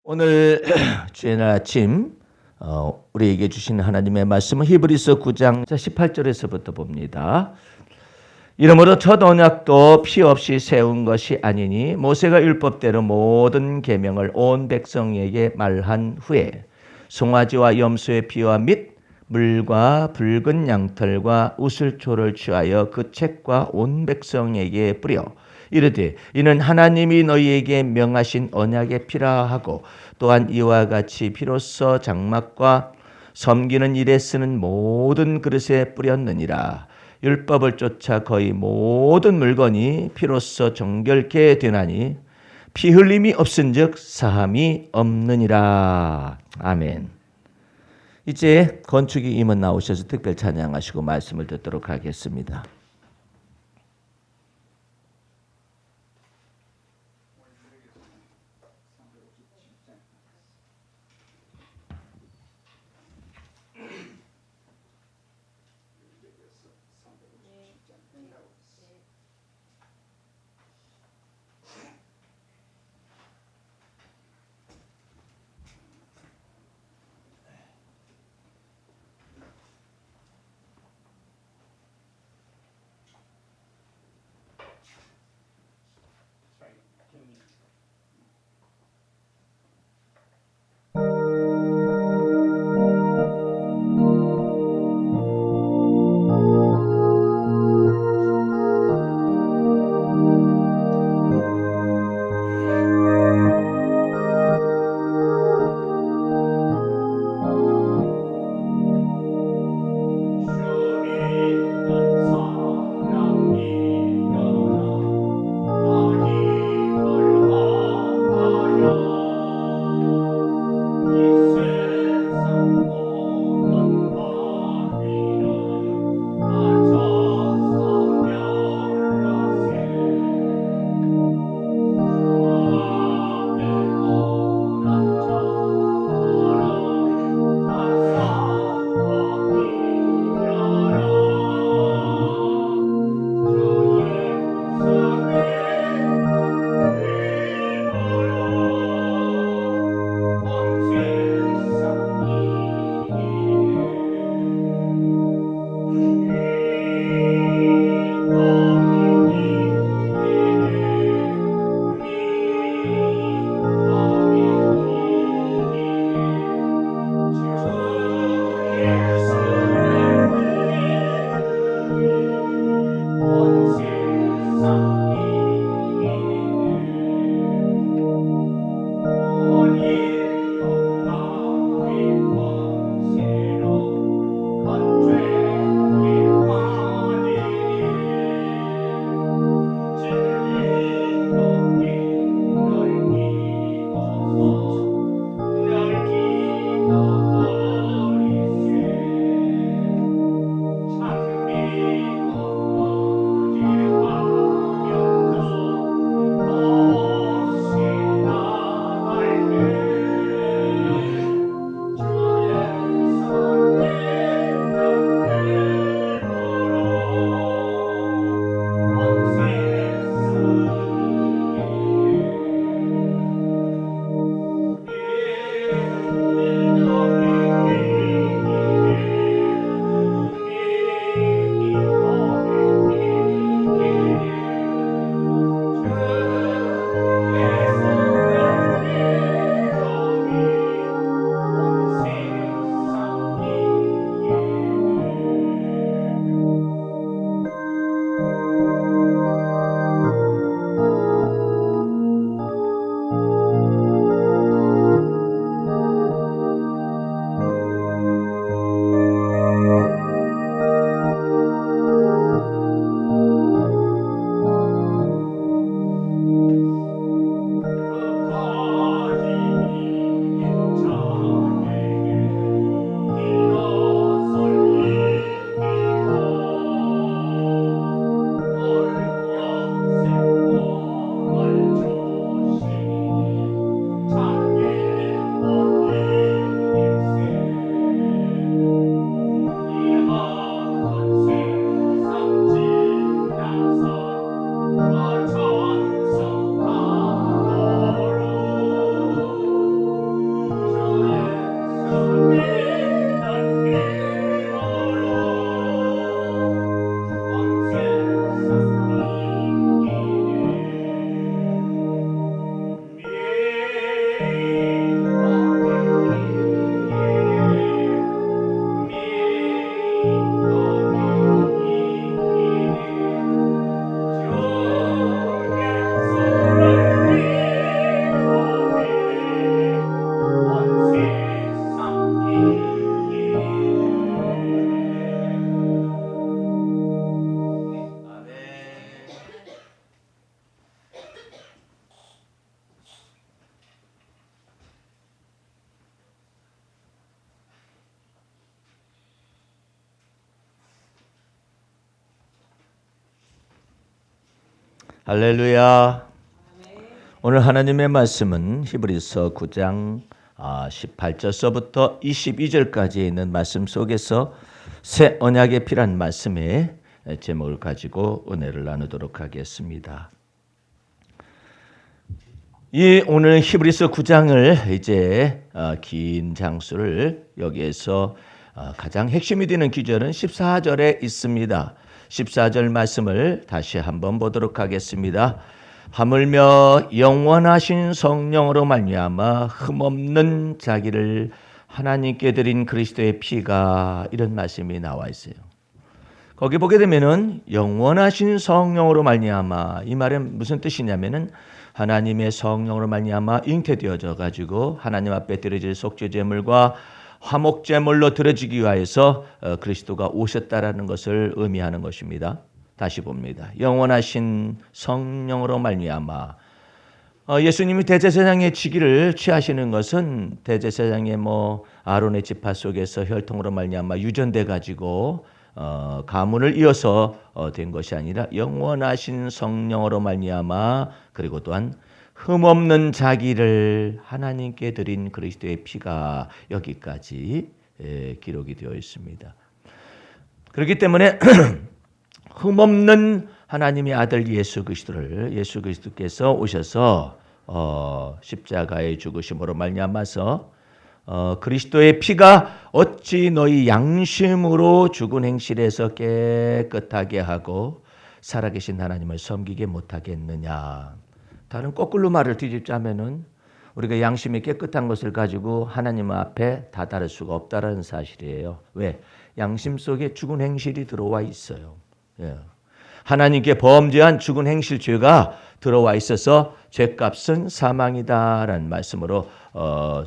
오늘 주일 아침 우리에게 주신 하나님의 말씀은 히브리서 9장 18절에서부터 봅니다. 이러므로 첫 언약도 피 없이 세운 것이 아니니 모세가 율법대로 모든 계명을 온 백성에게 말한 후에 송아지와 염소의 피와 및 물과 붉은 양털과 우슬초를 취하여 그 책과 온 백성에게 뿌려 이르되 이는 하나님이 너희에게 명하신 언약의 피라 하고 또한 이와 같이 피로써 장막과 섬기는 일에 쓰는 모든 그릇에 뿌렸느니라. 율법을 쫓아 거의 모든 물건이 피로써 정결케 되나니 피 흘림이 없은즉 사함이 없느니라. 아멘. 이제 건축이 임원 나오셔서 특별 찬양하시고 말씀을 듣도록 하겠습니다. 할렐루야. 오늘 하나님의 말씀은 히브리서 9장 18절서부터 22절까지 있는 말씀 속에서 새 언약에 필요한 말씀의 제목을 가지고 은혜를 나누도록 하겠습니다. 이 오늘 히브리서 9장을 이제 긴 장수를 여기에서 가장 핵심이 되는 기절은 14절에 있습니다. 14절 말씀을 다시 한번 보도록 하겠습니다. 하물며 영원하신 성령으로 말미암아 흠없는 자기를 하나님께 드린 그리스도의 피가, 이런 말씀이 나와 있어요. 거기 보게 되면은 영원하신 성령으로 말미암아, 이 말은 무슨 뜻이냐면은 하나님의 성령으로 말미암아 잉태되어져 가지고 하나님 앞에 드려질 속죄 제물과 화목 제물로 드려지기 위하여서 그리스도가 오셨다라는 것을 의미하는 것입니다. 다시 봅니다. 영원하신 성령으로 말미암아, 예수님이 대제사장의 직위를 취하시는 것은 대제사장의 아론의 지파 속에서 혈통으로 말미암아 유전돼 가지고 가문을 이어서 된 것이 아니라 영원하신 성령으로 말미암아, 그리고 또한 흠없는 자기를 하나님께 드린 그리스도의 피가, 여기까지 기록이 되어 있습니다. 그렇기 때문에 흠없는 하나님의 아들 예수 그리스도께서 오셔서 십자가의 죽으심으로 말미암아서 그리스도의 피가 어찌 너희 양심으로 죽은 행실에서 깨끗하게 하고 살아계신 하나님을 섬기게 못하겠느냐. 다른 거꾸로 말을 뒤집자면은 우리가 양심이 깨끗한 것을 가지고 하나님 앞에 다다를 수가 없다라는 사실이에요. 왜? 양심 속에 죽은 행실이 들어와 있어요. 하나님께 범죄한 죽은 행실, 죄가 들어와 있어서 죄값은 사망이다라는 말씀으로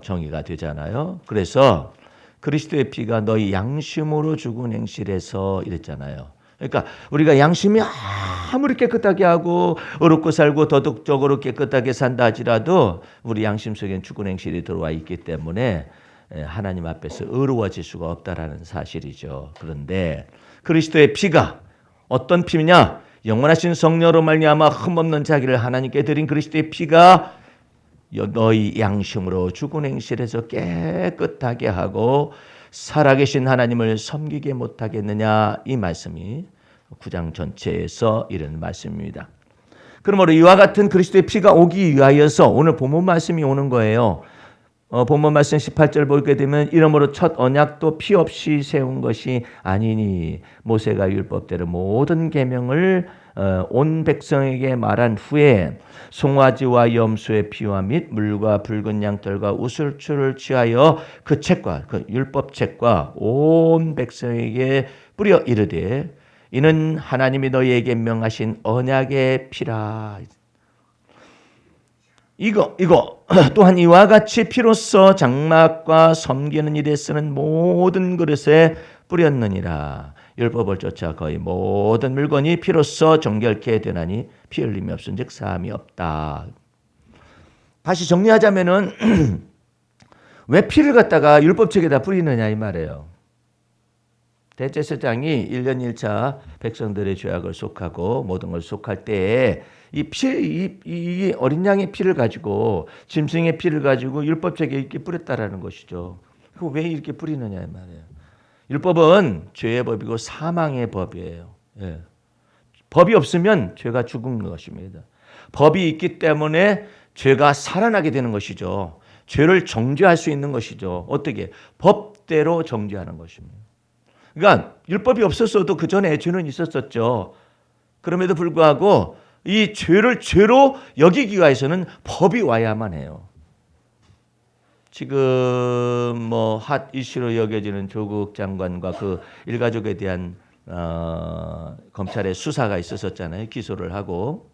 정의가 되잖아요. 그래서 그리스도의 피가 너희 양심으로 죽은 행실에서, 이랬잖아요. 그러니까 우리가 양심이 아무리 깨끗하게 하고 어렵고 살고 도덕적으로 깨끗하게 산다 할지라도 우리 양심 속에는 죽은 행실이 들어와 있기 때문에 하나님 앞에서 의로워질 수가 없다라는 사실이죠. 그런데 그리스도의 피가 어떤 피냐? 영원하신 성령으로 말미암아 흠없는 자기를 하나님께 드린 그리스도의 피가 너희 양심으로 죽은 행실에서 깨끗하게 하고 살아계신 하나님을 섬기게 못하겠느냐, 이 말씀이 9장 전체에서 이런 말씀입니다. 그러므로 이와 같은 그리스도의 피가 오기 위하여서 오늘 본문 말씀이 오는 거예요. 본문 말씀 18절 보게 되면 이러므로 첫 언약도 피 없이 세운 것이 아니니 모세가 율법대로 모든 계명을 온 백성에게 말한 후에 송아지와 염소의 피와 및 물과 붉은 양털과 우슬초를 취하여 그 책과 그 율법책과 온 백성에게 뿌려 이르되 이는 하나님이 너희에게 명하신 언약의 피라. 이거 또한 이와 같이 피로써 장막과 섬기는 일에 쓰는 모든 그릇에 뿌렸느니라. 율법을 쫓아 거의 모든 물건이 피로써 정결케 되나니 피 흘림이 없은즉 사함이 없다. 다시 정리하자면은 왜 피를 갖다가 율법책에다 뿌리느냐, 이 말이에요. 대제사장이 1년 1차 백성들의 죄악을 속하고 모든 걸 속할 때에 이 어린 양의 피를 가지고, 짐승의 피를 가지고 율법책에 이렇게 뿌렸다라는 것이죠. 그럼 왜 이렇게 뿌리느냐, 이 말이에요. 율법은 죄의 법이고 사망의 법이에요. 법이 없으면 죄가 죽은 것입니다. 법이 있기 때문에 죄가 살아나게 되는 것이죠. 죄를 정죄할 수 있는 것이죠. 어떻게? 법대로 정죄하는 것입니다. 그러니까 율법이 없었어도 그 전에 죄는 있었었죠. 그럼에도 불구하고 이 죄를 죄로 여기기 위해서는 법이 와야만 해요. 지금 핫 이슈로 여겨지는 조국 장관과 그 일가족에 대한 검찰의 수사가 있었잖아요. 기소를 하고.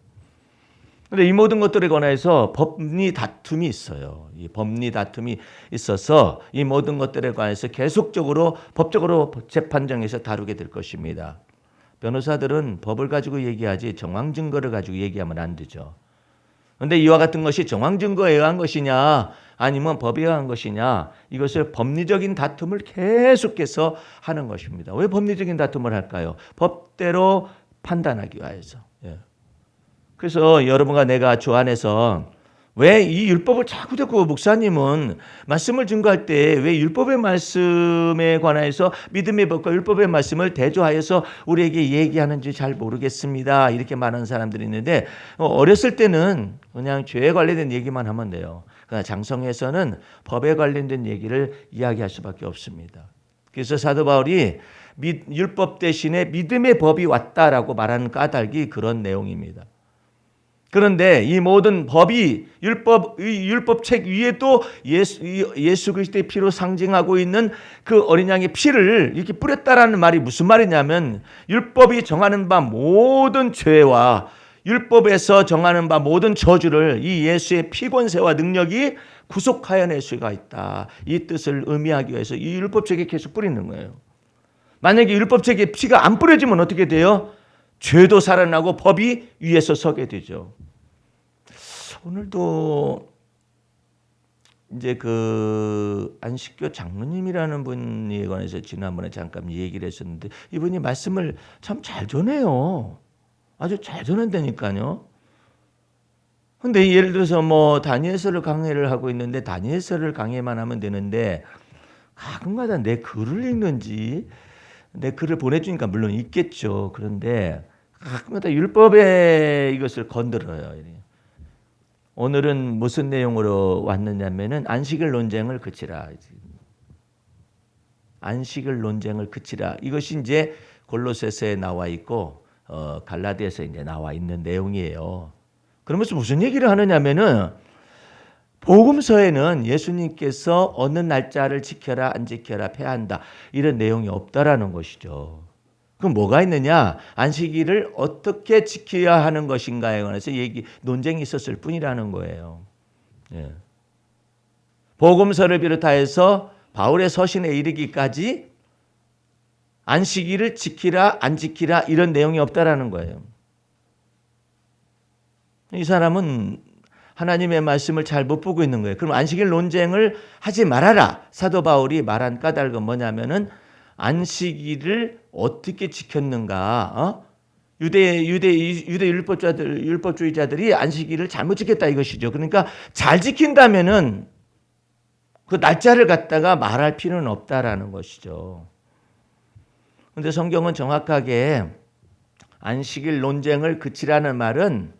그런데 이 모든 것들에 관해서 법리 다툼이 있어요. 이 법리 다툼이 있어서 이 모든 것들에 관해서 계속적으로 법적으로 재판정에서 다루게 될 것입니다. 변호사들은 법을 가지고 얘기하지 정황 증거를 가지고 얘기하면 안 되죠. 그런데 이와 같은 것이 정황 증거에 의한 것이냐 아니면 법에 의한 것이냐, 이것을 법리적인 다툼을 계속해서 하는 것입니다. 왜 법리적인 다툼을 할까요? 법대로 판단하기 위해서. 그래서 여러분과 내가 주 안에서 왜 이 율법을 자꾸 목사님은 말씀을 증거할 때 왜 율법의 말씀에 관하여서 믿음의 법과 율법의 말씀을 대조하여서 우리에게 얘기하는지 잘 모르겠습니다. 이렇게 말하는 사람들이 있는데 어렸을 때는 그냥 죄에 관련된 얘기만 하면 돼요. 그러나 장성에서는 법에 관련된 얘기를 이야기할 수밖에 없습니다. 그래서 사도 바울이 율법 대신에 믿음의 법이 왔다라고 말하는 까닭이 그런 내용입니다. 그런데 이 모든 법이 율법책 위에 또 예수 그리스도의 피로 상징하고 있는 그 어린 양의 피를 이렇게 뿌렸다라는 말이 무슨 말이냐면 율법이 정하는 바 모든 죄와 율법에서 정하는 바 모든 저주를 이 예수의 피권세와 능력이 구속하여낼 수가 있다. 이 뜻을 의미하기 위해서 이 율법책에 계속 뿌리는 거예요. 만약에 율법책에 피가 안 뿌려지면 어떻게 돼요? 죄도 살아나고 법이 위에서 서게 되죠. 오늘도 이제 그 안식교 장로님이라는 분에 관해서 지난번에 잠깐 얘기를 했었는데 이분이 말씀을 참 잘 전해요. 아주 잘 전한다니까요. 근데 예를 들어서 뭐 다니엘서를 강의를 하고 있는데 다니엘서를 강의만 하면 되는데 가끔가다 내 글을 읽는지 내 글을 보내주니까 물론 있겠죠. 그런데 가끔가다 율법의 이것을 건드려요. 오늘은 무슨 내용으로 왔느냐면은 안식일 논쟁을 그치라. 안식일 논쟁을 그치라. 이것이 이제 골로새서에 나와 있고 갈라디아서에 이제 나와 있는 내용이에요. 그러면서 무슨 얘기를 하느냐면은 복음서에는 예수님께서 어느 날짜를 지켜라 안 지켜라 패한다 이런 내용이 없다라는 것이죠. 그럼 뭐가 있느냐? 안식일을 어떻게 지켜야 하는 것인가에 관해서 논쟁이 있었을 뿐이라는 거예요. 예. 복음서를 비롯하여서 바울의 서신에 이르기까지 안식일을 지키라 안 지키라 이런 내용이 없다라는 거예요. 이 사람은 하나님의 말씀을 잘 못 보고 있는 거예요. 그럼 안식일 논쟁을 하지 말아라. 사도 바울이 말한 까닭은 뭐냐면은 안식일을 어떻게 지켰는가? 유대 율법주의자들이 안식일을 잘못 지켰다 이것이죠. 그러니까 잘 지킨다면은 그 날짜를 갖다가 말할 필요는 없다라는 것이죠. 그런데 성경은 정확하게 안식일 논쟁을 그치라는 말은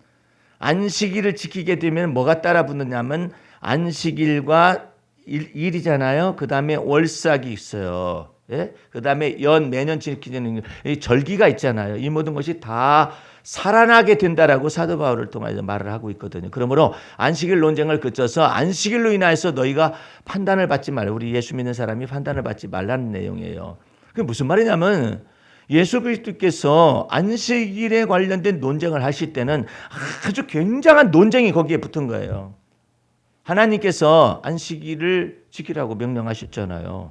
안식일을 지키게 되면 뭐가 따라 붙느냐면 안식일과 일이잖아요. 그 다음에 월삭이 있어요. 예? 그 다음에 매년 지키는 절기가 있잖아요. 이 모든 것이 다 살아나게 된다라고 사도 바울을 통해서 말을 하고 있거든요. 그러므로 안식일 논쟁을 그쳐서 안식일로 인하여서 너희가 판단을 받지 말라. 우리 예수 믿는 사람이 판단을 받지 말라는 내용이에요. 그게 무슨 말이냐면 예수 그리스도께서 안식일에 관련된 논쟁을 하실 때는 아주 굉장한 논쟁이 거기에 붙은 거예요. 하나님께서 안식일을 지키라고 명령하셨잖아요.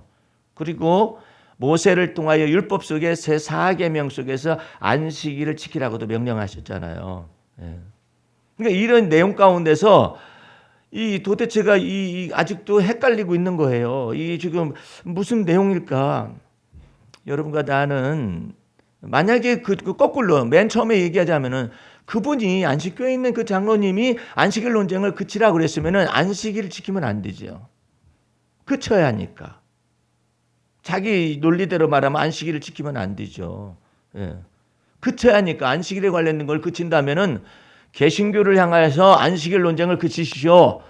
그리고 모세를 통하여 율법 속의 새 사계명 속에서 안식일을 지키라고도 명령하셨잖아요. 예. 그러니까 이런 내용 가운데서 이 도대체가 아직도 헷갈리고 있는 거예요. 이 지금 무슨 내용일까? 여러분과 나는 만약에 그 거꾸로 맨 처음에 얘기하자면은 그분이 안식교에 있는 그 장로님이 안식일 논쟁을 그치라고 그랬으면은 안식일을 지키면 안 되죠. 그쳐야 하니까. 자기 논리대로 말하면 안식일을 지키면 안 되죠. 예. 그쳐야 하니까 안식일에 관련된 걸 그친다면은 개신교를 향하여서 안식일 논쟁을 그치시오.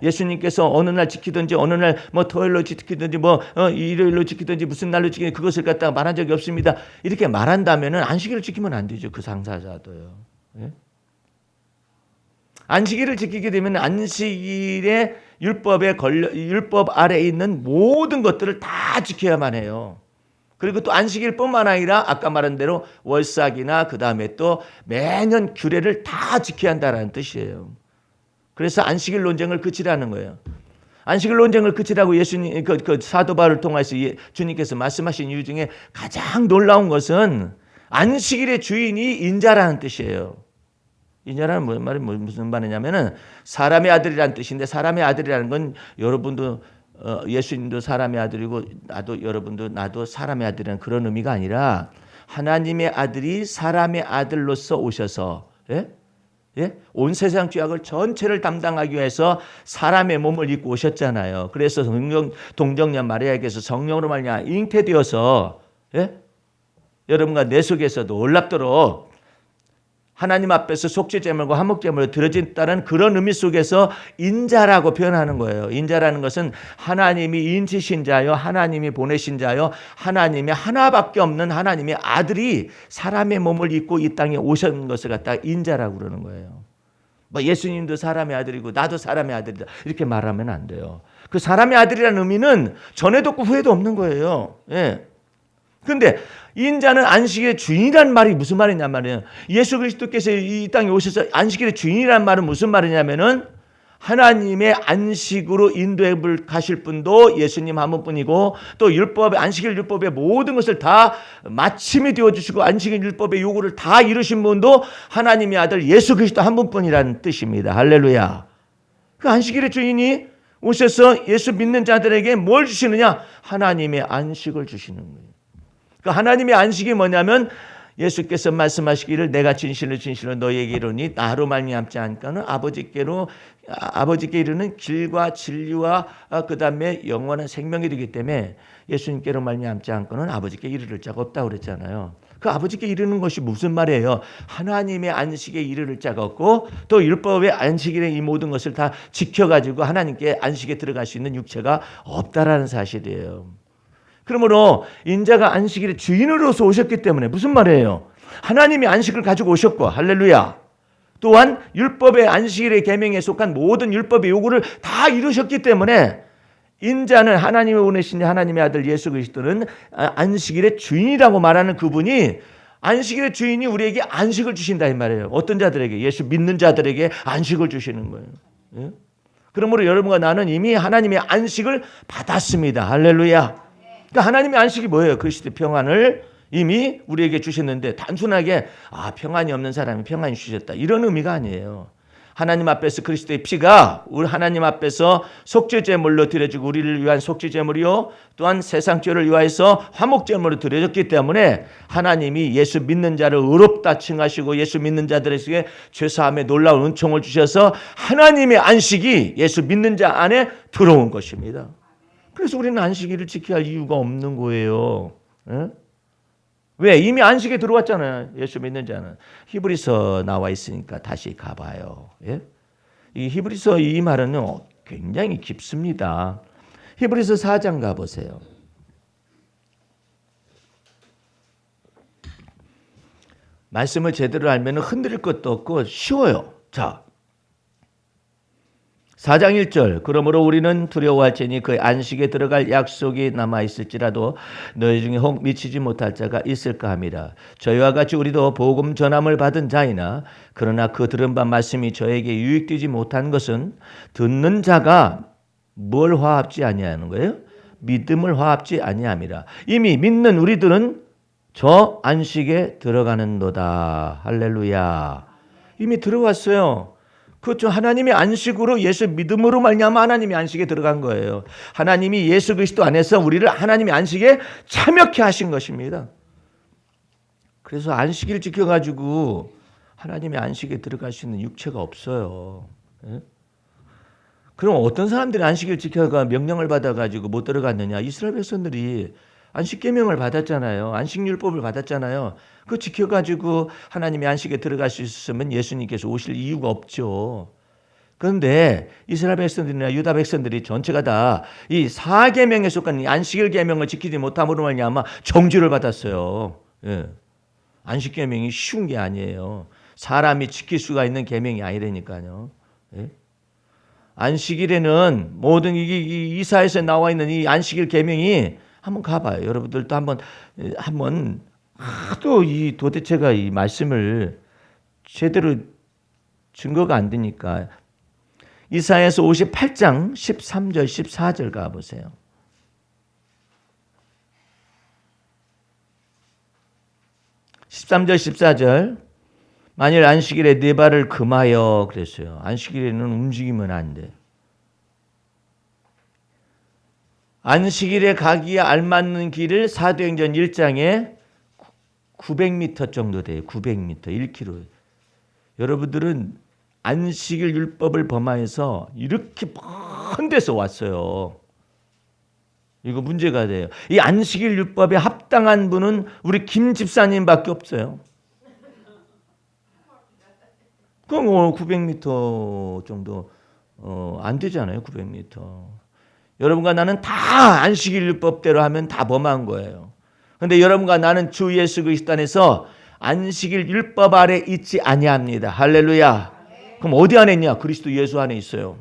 예수님께서 어느 날 지키든지 어느 날 뭐 토요일로 지키든지 뭐 일요일로 지키든지 무슨 날로 지키든지 그것을 갖다가 말한 적이 없습니다. 이렇게 말한다면은 안식일을 지키면 안 되죠. 그 상사자도요. 예? 안식일을 지키게 되면 안식일의 율법 아래에 있는 모든 것들을 다 지켜야만 해요. 그리고 또 안식일뿐만 아니라 아까 말한 대로 월삭이나 그 다음에 또 매년 규례를 다 지켜야 한다는 뜻이에요. 그래서 안식일 논쟁을 그치라는 거예요. 안식일 논쟁을 그치라고 예수님 그 사도 바울을 통해서 주님께서 말씀하신 이유 중에 가장 놀라운 것은 안식일의 주인이 인자라는 뜻이에요. 인자라는 말이 무슨 말이냐면은 사람의 아들이라는 뜻인데 사람의 아들이라는 건 여러분도 예수님도 사람의 아들이고 여러분도 나도 사람의 아들이라는 그런 의미가 아니라 하나님의 아들이 사람의 아들로서 오셔서 예? 예? 온 세상 죄악을 전체를 담당하기 위해서 사람의 몸을 입고 오셨잖아요. 그래서 동정녀 마리아에게서 성령으로 말미암아 잉태되어서 예? 여러분과 내 속에서도 놀랍도록 하나님 앞에서 속죄제물과 화목제물을 드려진다는 그런 의미 속에서 인자라고 표현하는 거예요. 인자라는 것은 하나님이 인치신 자요, 하나님이 보내신 자요, 하나님이 하나밖에 없는 하나님의 아들이 사람의 몸을 입고 이 땅에 오신 것을 갖다가 인자라고 그러는 거예요. 뭐 예수님도 사람의 아들이고 나도 사람의 아들이다 이렇게 말하면 안 돼요. 그 사람의 아들이라는 의미는 전에도 없고 후에도 없는 거예요. 예. 그런데 인자는 안식일의 주인이라는 말이 무슨 말이냐 말이에요. 예수 그리스도께서 이 땅에 오셔서 안식일의 주인이라는 말은 무슨 말이냐면은 하나님의 안식으로 인도해 가실 분도 예수님 한 분뿐이고 또 율법의 안식일 율법의 모든 것을 다 마침이 되어 주시고 안식일 율법의 요구를 다 이루신 분도 하나님의 아들 예수 그리스도 한 분뿐이라는 뜻입니다. 할렐루야. 그 안식일의 주인이 오셔서 예수 믿는 자들에게 뭘 주시느냐? 하나님의 안식을 주시는 거예요. 그 하나님의 안식이 뭐냐면 예수께서 말씀하시기를 내가 진실로 진실로 너희에게 이르니 나로 말미암지 않고는 아버지께 이르는 길과 진리와 그다음에 영원한 생명이 되기 때문에 예수님께로 말미암지 않고는 아버지께 이르를 자가 없다고 그랬잖아요. 그 아버지께 이르는 것이 무슨 말이에요? 하나님의 안식에 이르를 자가 없고 또 율법의 안식일의 이 모든 것을 다 지켜가지고 하나님께 안식에 들어갈 수 있는 육체가 없다라는 사실이에요. 그러므로 인자가 안식일의 주인으로서 오셨기 때문에 무슨 말이에요? 하나님이 안식을 가지고 오셨고 할렐루야. 또한 율법의 안식일의 계명에 속한 모든 율법의 요구를 다 이루셨기 때문에 인자는 하나님의 보내신 하나님의 아들 예수 그리스도는 안식일의 주인이라고 말하는 그분이 안식일의 주인이 우리에게 안식을 주신다 이 말이에요. 어떤 자들에게? 예수 믿는 자들에게 안식을 주시는 거예요. 예? 그러므로 여러분과 나는 이미 하나님의 안식을 받았습니다. 할렐루야. 그러니까 하나님의 안식이 뭐예요? 그리스도의 평안을 이미 우리에게 주셨는데 단순하게 평안이 없는 사람이 평안이 주셨다 이런 의미가 아니에요. 하나님 앞에서 그리스도의 피가 우리 하나님 앞에서 속죄제물로 드려지고 우리를 위한 속죄제물이요 또한 세상 죄를 위하여서 화목제물로 드려졌기 때문에 하나님이 예수 믿는 자를 의롭다 칭하시고 예수 믿는 자들에게 죄사함의 놀라운 은총을 주셔서 하나님의 안식이 예수 믿는 자 안에 들어온 것입니다. 그래서 우리는 안식일을 지켜야 할 이유가 없는 거예요. 에? 왜? 이미 안식에 들어왔잖아요. 예수 믿는 자는. 히브리서 나와 있으니까 다시 가봐요. 예? 이 히브리서 이 말은 굉장히 깊습니다. 히브리서 4장 가보세요. 말씀을 제대로 알면 흔들릴 것도 없고 쉬워요. 자, 4장 1절 그러므로 우리는 두려워할지니 그 안식에 들어갈 약속이 남아있을지라도 너희 중에 혹 미치지 못할 자가 있을까 함이라. 저희와 같이 우리도 복음 전함을 받은 자이나 그러나 그 들은 바 말씀이 저에게 유익되지 못한 것은 듣는 자가 뭘 화합지 아니하는 거예요? 믿음을 화합지 아니함이라. 이미 믿는 우리들은 저 안식에 들어가는도다. 할렐루야. 이미 들어왔어요. 그렇죠. 하나님의 안식으로 예수 믿음으로 말미암아 하나님의 안식에 들어간 거예요. 하나님이 예수 그리스도 안에서 우리를 하나님의 안식에 참여케 하신 것입니다. 그래서 안식일 지켜가지고 하나님의 안식에 들어갈 수 있는 육체가 없어요. 예? 그럼 어떤 사람들이 안식일 지켜가 명령을 받아가지고 못 들어갔느냐? 이스라엘 백성들이 안식 계명을 받았잖아요. 안식율법을 받았잖아요. 그거 지켜가지고 하나님의 안식에 들어갈 수 있었으면 예수님께서 오실 이유가 없죠. 그런데 이스라엘 백성들이나 유다 백성들이 전체가 다 이 4계명에 속한 이 안식일 계명을 지키지 못함으로 말미암아 정죄를 받았어요. 예. 안식 계명이 쉬운 게 아니에요. 사람이 지킬 수가 있는 계명이 아니라니까요. 예? 안식일에는 모든 이사에서 나와 있는 이 안식일 계명이 한번 가봐요. 여러분들도 한번 하도 이 도대체가 이 말씀을 제대로 증거가 안 되니까 이사야서 58장 13절 14절 가보세요. 13절 14절 만일 안식일에 네 발을 금하여 그랬어요. 안식일에는 움직이면 안 돼. 안식일에 가기에 알맞는 길을 사도행전 1장에 900m 정도 돼요. 900m, 1km. 여러분들은 안식일 율법을 범하여서 이렇게 먼 데서 왔어요. 이거 문제가 돼요. 이 안식일 율법에 합당한 분은 우리 김 집사님밖에 없어요. 그럼 900m 정도 안 되잖아요. 900m. 여러분과 나는 다 안식일 율법대로 하면 다 범한 거예요. 그런데 여러분과 나는 주 예수 그리스도 안에서 안식일 율법 아래 있지 아니합니다. 할렐루야. 그럼 어디 안에 있냐? 그리스도 예수 안에 있어요.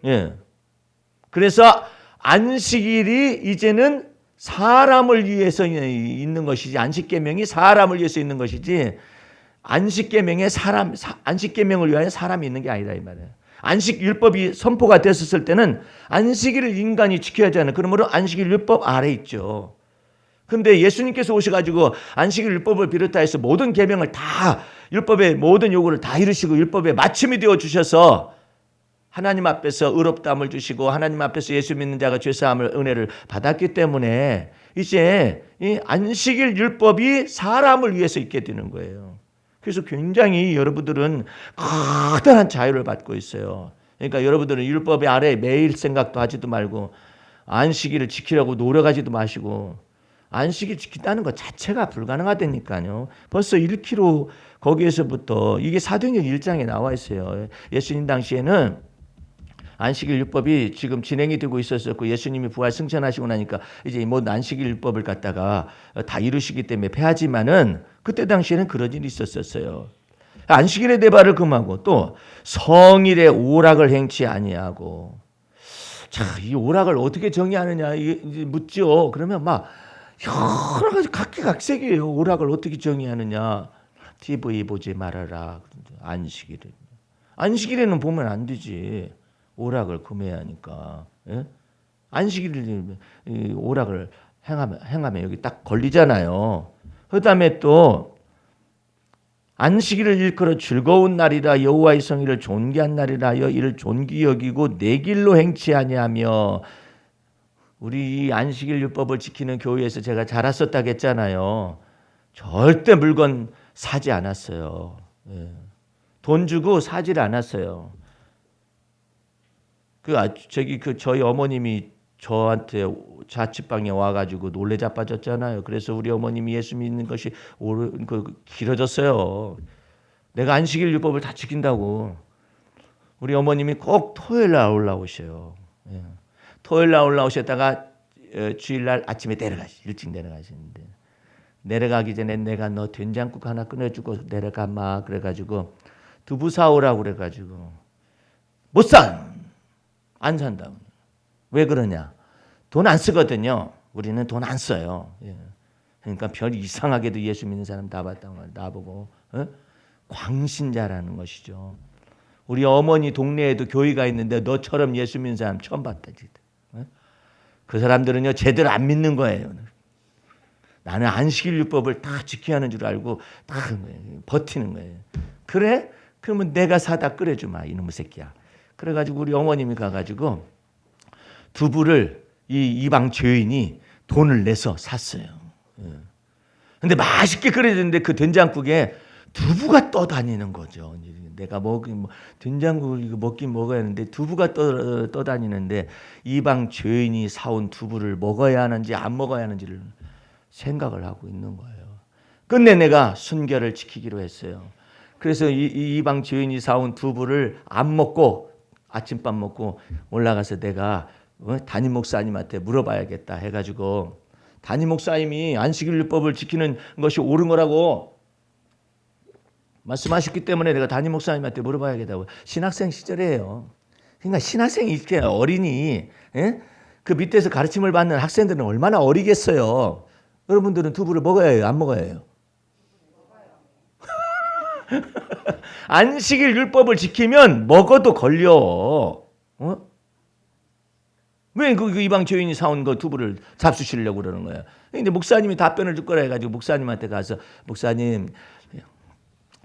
예. 그래서 안식일이 이제는 사람을 위해서 있는 것이지, 안식계명이 사람을 위해서 있는 것이지, 안식계명을 위하여 사람이 있는 게 아니다 이 말이에요. 안식율법이 선포가 됐었을 때는 안식일을 인간이 지켜야 하잖아요. 그러므로 안식일 율법 아래 있죠. 근데 예수님께서 오셔가지고 안식일 율법을 비롯해서 모든 계명을 다, 율법의 모든 요구를 다 이루시고 율법의 마침이 되어 주셔서 하나님 앞에서 의롭다함을 주시고 하나님 앞에서 예수 믿는 자가 죄사함을 은혜를 받았기 때문에 이제 이 안식일 율법이 사람을 위해서 있게 되는 거예요. 그래서 굉장히 여러분들은 커다란 자유를 받고 있어요. 그러니까 여러분들은 율법의 아래 매일 생각도 하지도 말고 안식일을 지키려고 노력하지도 마시고 안식일 지킨다는 것 자체가 불가능하다니까요. 벌써 1km 거기에서부터 이게 사도행전 1장에 나와 있어요. 예수님 당시에는 안식일 율법이 지금 진행이 되고 있었고 예수님이 부활 승천하시고 나니까 이제 뭐 안식일 율법을 갖다가 다 이루시기 때문에 폐하지만은 그때 당시에는 그런 일이 있었어요. 안식일의 대발을 금하고 또 성일의 오락을 행치 아니하고. 자, 이 오락을 어떻게 정의하느냐 이제 묻죠. 그러면 막 여러 가지 각기각색이에요. 오락을 어떻게 정의하느냐. TV 보지 말아라. 안식일에는 보면 안 되지. 오락을 금해야 하니까. 예? 안식일 오락을 행하면 여기 딱 걸리잖아요. 그 다음에 또 안식일을 일컬어 즐거운 날이라 여호와의 성일을 존귀한 날이라 하여 이를 존귀 여기고 내 길로 행치 아니하며. 우리 이 안식일 율법을 지키는 교회에서 제가 자랐었다고 했잖아요. 절대 물건 사지 않았어요. 예. 돈 주고 사지를 않았어요. 저희 어머님이 저한테 자취방에 와가지고 놀래 자빠졌잖아요. 그래서 우리 어머님이 예수 믿는 것이 길어졌어요. 내가 안식일 율법을 다 지킨다고. 우리 어머님이 꼭 토요일 날 올라오셔요. 예. 토요일 날 올라오셨다가 주일날 아침에 일찍 내려가시는데 내려가기 전에 내가 너 된장국 하나 끊어주고 내려가 마 그래가지고 두부 사오라고 그래가지고 못 산. 안 산다고. 왜 그러냐? 돈 안 쓰거든요. 우리는 돈 안 써요. 예. 그러니까 별 이상하게도 예수 믿는 사람 다 봤다고 나보고 광신자라는 것이죠. 우리 어머니 동네에도 교회가 있는데 너처럼 예수 믿는 사람 처음 봤다. 그 사람들은요 제대로 안 믿는 거예요. 나는 안식일 율법을 다 지켜야 하는 줄 알고 다 버티는 거예요. 그래? 그러면 내가 사다 끓여주마 이놈의 새끼야. 그래가지고 우리 어머님이 가가지고 두부를 이 이방 죄인이 돈을 내서 샀어요. 근데 맛있게 끓여줬는데 그 된장국에 두부가 떠다니는 거죠. 내가 된장국을 이거 먹긴 먹어야 하는데 두부가 떠다니는데 이방 죄인이 사온 두부를 먹어야 하는지 안 먹어야 하는지를 생각을 하고 있는 거예요. 끝내 내가 순결을 지키기로 했어요. 그래서 이방 죄인이 사온 두부를 안 먹고 아침밥 먹고 올라가서 내가 담임 목사님한테 물어봐야겠다 해가지고 담임 목사님이 안식일 율법을 지키는 것이 옳은 거라고 말씀하셨기 때문에 내가 담임 목사님한테 물어봐야겠다고. 신학생 시절이에요. 그러니까 신학생이 이렇게 어린이 그 밑에서 가르침을 받는 학생들은 얼마나 어리겠어요. 여러분들은 두부를 먹어야 해요? 안 먹어야 해요? 안식일 율법을 지키면 먹어도 걸려. 왜 그 이방 죄인이 사온 거 두부를 잡수시려고 그러는 거야? 근데 목사님이 답변을 줄 거라 해가지고 목사님한테 가서 목사님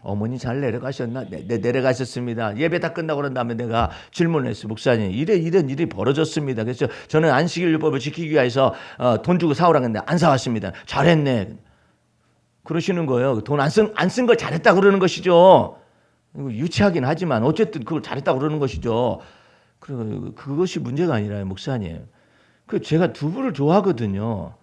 어머니 잘 내려가셨나? 네, 내려가셨습니다. 예배 다 끝나고 난 다음에 내가 질문했어요. 목사님 이런 일이 벌어졌습니다. 그래서 저는 안식일 율법을 지키기 위해서 돈 주고 사오라고 했는데 안 사왔습니다. 잘했네. 그러시는 거예요. 돈 안 쓴 걸 잘했다 그러는 것이죠. 유치하긴 하지만 어쨌든 그걸 잘했다고 그러는 것이죠. 그리고 그것이 문제가 아니라요, 목사님. 제가 두부를 좋아하거든요.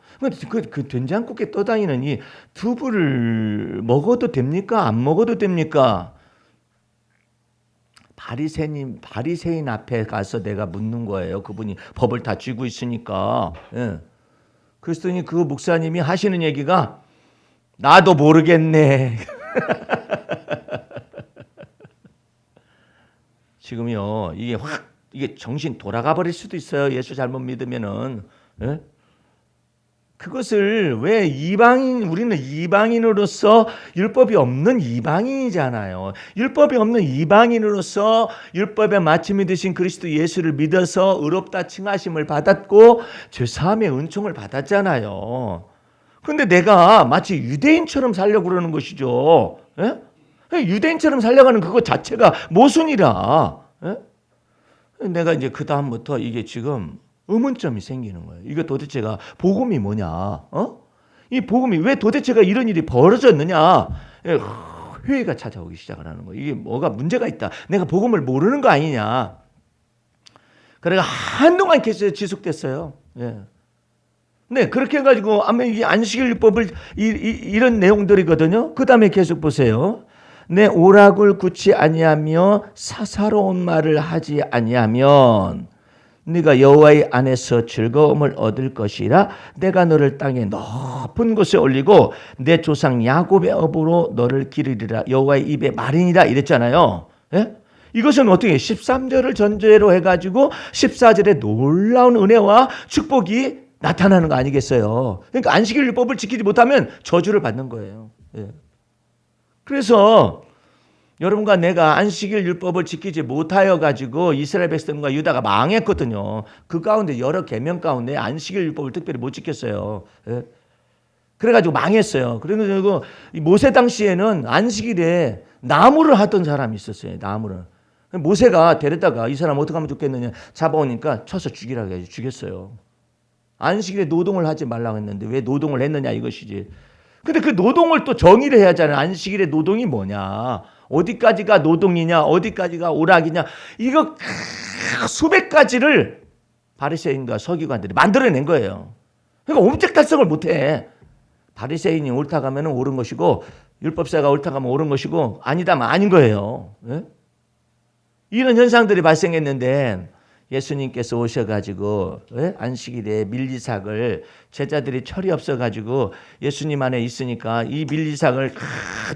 그 된장국에 떠다니는 이 두부를 먹어도 됩니까? 안 먹어도 됩니까? 바리새인 앞에 가서 내가 묻는 거예요. 그분이 법을 다 쥐고 있으니까. 예. 그랬더니 그 목사님이 하시는 얘기가 나도 모르겠네. 지금요, 이게 정신 돌아가 버릴 수도 있어요. 예수 잘못 믿으면은. 예? 그것을 왜 우리는 이방인으로서 율법이 없는 이방인이잖아요. 율법이 없는 이방인으로서 율법의 마침이 되신 그리스도 예수를 믿어서 의롭다 칭하심을 받았고 죄사함의 은총을 받았잖아요. 그런데 내가 마치 유대인처럼 살려고 그러는 것이죠. 예? 유대인처럼 살려가는 그것 자체가 모순이라. 예? 내가 이제 그 다음부터 이게 지금 의문점이 생기는 거예요. 이거 도대체가 복음이 뭐냐? 이 복음이 왜 도대체가 이런 일이 벌어졌느냐? 회의가 찾아오기 시작을 하는 거예요. 이게 뭐가 문제가 있다. 내가 복음을 모르는 거 아니냐? 그래가 한동안 계속 지속됐어요. 예. 네, 그렇게 해가지고 이 안식일법을 이런 내용들이거든요. 그 다음에 계속 보세요. 내 오락을 굳지 아니하며 사사로운 말을 하지 아니하면 네가 여호와의 안에서 즐거움을 얻을 것이라. 내가 너를 땅에 높은 곳에 올리고 내 조상 야곱의 업으로 너를 기르리라. 여호와의 입의 말이니라 이랬잖아요. 예? 이것은 어떻게 13절을 전제로 해가지고 14절에 놀라운 은혜와 축복이 나타나는 거 아니겠어요? 그러니까 안식일 율법을 지키지 못하면 저주를 받는 거예요. 예. 그래서 여러분과 내가 안식일 율법을 지키지 못하여 가지고 이스라엘 백성과 유다가 망했거든요. 그 가운데 여러 계명 가운데 안식일 율법을 특별히 못 지켰어요. 예. 그래가지고 망했어요. 그리고 모세 당시에는 안식일에 나무를 하던 사람이 있었어요. 나무를. 모세가 데려다가 이 사람 어떻게 하면 좋겠느냐 잡아오니까 쳐서 죽이라고 해서 죽였어요. 안식일에 노동을 하지 말라고 했는데 왜 노동을 했느냐 이것이지. 근데 그 노동을 또 정의를 해야 하잖아요. 안식일의 노동이 뭐냐. 어디까지가 노동이냐, 어디까지가 오락이냐, 이거 수백 가지를 바리새인과 서기관들이 만들어낸 거예요. 그러니까 옴짝달싹을 못해. 바리새인이 옳다 가면 옳은 것이고 율법사가 옳다 가면 옳은 것이고 아니다면 아닌 거예요. 예? 이런 현상들이 발생했는데 예수님께서 오셔가지고 안식일에 밀리삭을 제자들이 철이 없어가지고 예수님 안에 있으니까 이 밀리삭을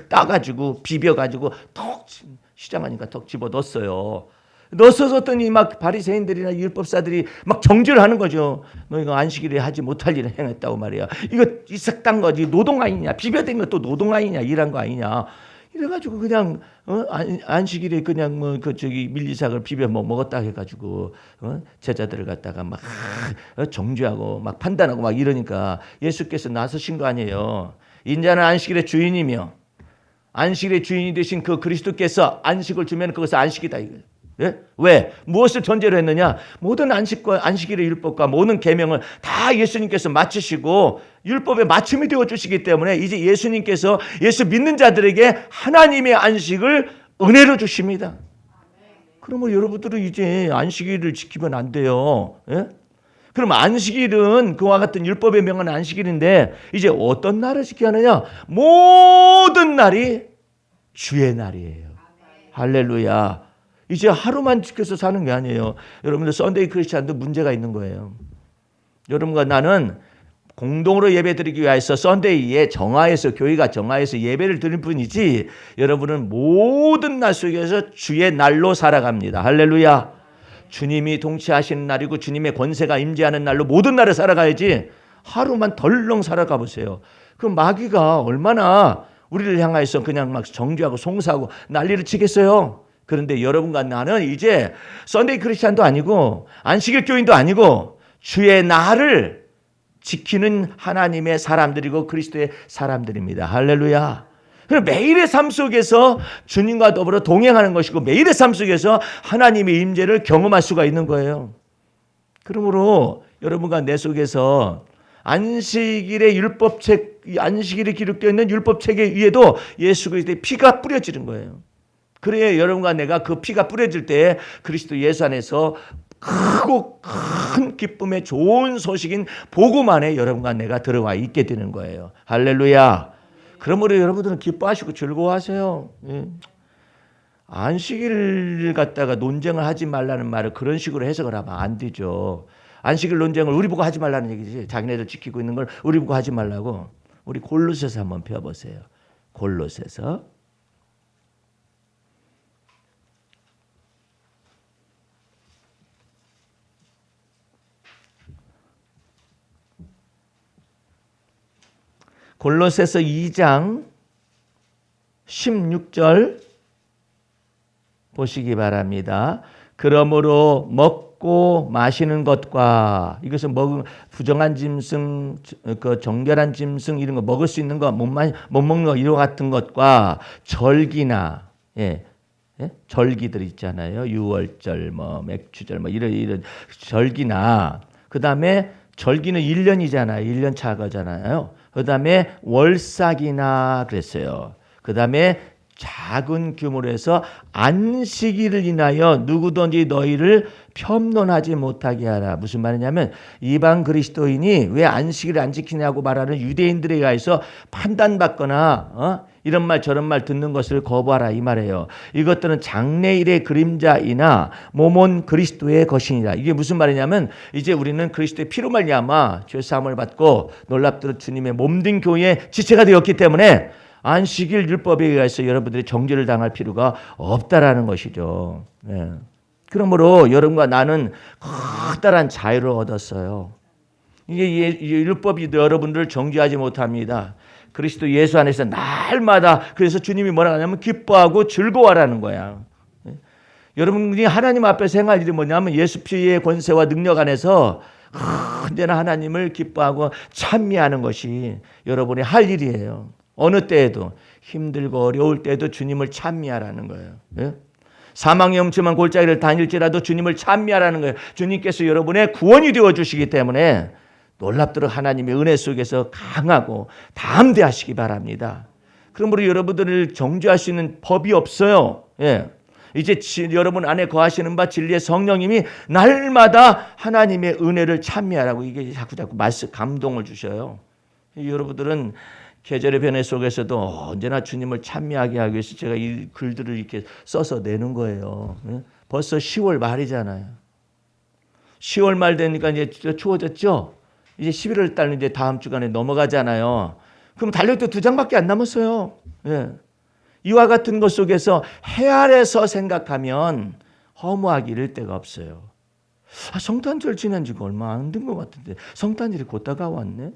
따가지고 비벼가지고 턱 시장하니까 턱 집어 넣었어요. 넣었었더니 막 바리새인들이나 율법사들이 막 정죄를 하는 거죠. 너 이거 안식일에 하지 못할 일을 행했다고 말이야. 이거 이삭 딴 거지 노동 아니냐? 비벼댄 것도 노동 아니냐? 일한 거 아니냐? 이래가지고 그냥 안식일에 그냥 밀리삭을 비벼 먹었다 해가지고 제자들을 갖다가 막 정죄하고 막 판단하고 막 이러니까 예수께서 나서신 거 아니에요. 인자는 안식일의 주인이며 안식일의 주인이 되신 그 그리스도께서 안식을 주면 그것은 안식이다 이거예요. 예? 왜? 무엇을 전제로 했느냐? 모든 안식일의 율법과 모든 계명을 다 예수님께서 마치시고 율법에 맞춤이 되어 주시기 때문에 이제 예수님께서 예수 믿는 자들에게 하나님의 안식을 은혜로 주십니다. 그러면 여러분들은 이제 안식일을 지키면 안 돼요. 예? 그럼 안식일은 그와 같은 율법의 명은 안식일인데 이제 어떤 날을 지켜야 하느냐? 모든 날이 주의 날이에요. 할렐루야. 이제 하루만 지켜서 사는 게 아니에요. 여러분들 썬데이 크리스찬도 문제가 있는 거예요. 여러분과 나는 공동으로 예배드리기 위해서 썬데이에 교회가 정하여서 예배를 드릴 뿐이지 여러분은 모든 날 속에서 주의 날로 살아갑니다. 할렐루야. 주님이 통치하시는 날이고 주님의 권세가 임재하는 날로 모든 날을 살아가야지 하루만 덜렁 살아가 보세요. 그 마귀가 얼마나 우리를 향하여서 그냥 막 정죄하고 송사하고 난리를 치겠어요. 그런데 여러분과 나는 이제 썬데이 크리스찬도 아니고 안식일 교인도 아니고 주의 날을 지키는 하나님의 사람들이고 그리스도의 사람들입니다. 할렐루야. 매일의 삶 속에서 주님과 더불어 동행하는 것이고 매일의 삶 속에서 하나님의 임재를 경험할 수가 있는 거예요. 그러므로 여러분과 내 속에서 안식일의 율법책, 안식일에 기록되어 있는 율법책에 의해도 예수 그리스도의 피가 뿌려지는 거예요. 그래야 여러분과 내가 그 피가 뿌려질 때 그리스도 예수 안에서 크고 큰 기쁨의 좋은 소식인 복음 안에 여러분과 내가 들어와 있게 되는 거예요. 할렐루야. 그러므로 여러분들은 기뻐하시고 즐거워하세요. 안식일을 갖다가 논쟁을 하지 말라는 말을 그런 식으로 해석을 하면 안 되죠. 안식일 논쟁을 우리 보고 하지 말라는 얘기지. 자기네들 지키고 있는 걸 우리 보고 하지 말라고. 우리 골로새서 한번 펴보세요. 골로새서. 골로새서 2장 16절 보시기 바랍니다. 그러므로 먹고 마시는 것과 이것은 먹은 부정한 짐승, 그 정결한 짐승 이런 거 먹을 수 있는 거 못 먹는 거 이와 같은 것과 절기나 절기들 있잖아요. 유월절, 뭐 맥주절, 뭐 이런 절기나 그 다음에 절기는 1년이잖아요. 1년 차거잖아요. 그 다음에 월삭이나 그랬어요. 그 다음에 작은 규모로 해서 안식일을 인하여 누구든지 너희를 편론하지 못하게 하라. 무슨 말이냐면 이방 그리스도인이 왜 안식일을 안 지키냐고 말하는 유대인들에 의해서 판단받거나 이런 말 저런 말 듣는 것을 거부하라 이 말이에요. 이것들은 장래일의 그림자이나 몸은 그리스도의 것이니라. 이게 무슨 말이냐면 이제 우리는 그리스도의 피로 말미암아 죄 사함을 받고 놀랍도록 주님의 몸된 교회의 지체가 되었기 때문에 안식일 율법에 의해서 여러분들이 정죄를 당할 필요가 없다라는 것이죠. 네. 그러므로 여러분과 나는 커다란 자유를 얻었어요. 이게 율법이 여러분들을 정죄하지 못합니다. 그리스도 예수 안에서 날마다 그래서 주님이 뭐라 하냐면 기뻐하고 즐거워하라는 거야. 여러분이 하나님 앞에서 행할 일이 뭐냐면 예수 피의 권세와 능력 안에서 언제나 하나님을 기뻐하고 찬미하는 것이 여러분이 할 일이에요. 어느 때에도 힘들고 어려울 때에도 주님을 찬미하라는 거예요. 예? 사망의 엄침한 골짜기를 다닐지라도 주님을 찬미하라는 거예요. 주님께서 여러분의 구원이 되어주시기 때문에 놀랍도록 하나님의 은혜 속에서 강하고 담대하시기 바랍니다. 그러므로 여러분들을 정죄할 수 있는 법이 없어요. 예. 이제 여러분 안에 거하시는 바 진리의 성령님이 날마다 하나님의 은혜를 찬미하라고 이게 자꾸 감동을 주셔요. 여러분들은 계절의 변화 속에서도 언제나 주님을 찬미하게 하기 위해서 제가 이 글들을 이렇게 써서 내는 거예요. 벌써 10월 말이잖아요. 10월 말 되니까 이제 추워졌죠? 이제 11월 달은 이제 다음 주간에 넘어가잖아요. 그럼 달력도 2장밖에 안 남았어요. 예. 이와 같은 것 속에서 해 아래서 생각하면 허무하기 이를 데가 없어요. 성탄절 지난 지가 얼마 안 된 것 같은데 성탄절이 곧 다가왔네.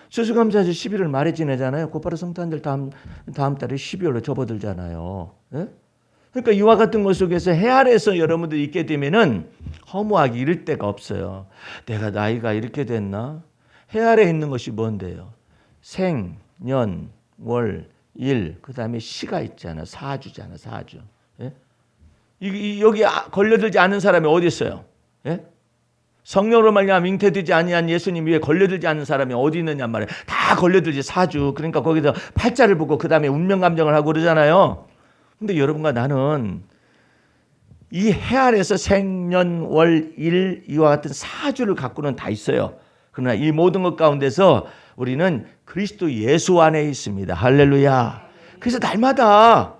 추수감사절 11월 말에 지내잖아요. 곧바로 성탄절 다음 달에 12월로 접어들잖아요. 예? 그러니까 이와 같은 것 속에서 해 아래서 여러분들이 있게 되면은 허무하기 이를 데가 없어요. 내가 나이가 이렇게 됐나? 해 아래에 있는 것이 뭔데요? 생, 년, 월, 일, 그 다음에 시가 있잖아. 사주잖아. 사주. 예? 여기 걸려들지 않은 사람이 어디 있어요? 예? 성령으로 말미암아 잉태되지 아니한 예수님 위에 걸려들지 않는 사람이 어디 있느냐 말이에요. 다 걸려들지 사주. 그러니까 거기서 팔자를 보고 그 다음에 운명 감정을 하고 그러잖아요. 근데 여러분과 나는 이 해 아래에서 생년 월 일 이와 같은 사주를 갖고는 다 있어요. 그러나 이 모든 것 가운데서 우리는 그리스도 예수 안에 있습니다. 할렐루야. 그래서 날마다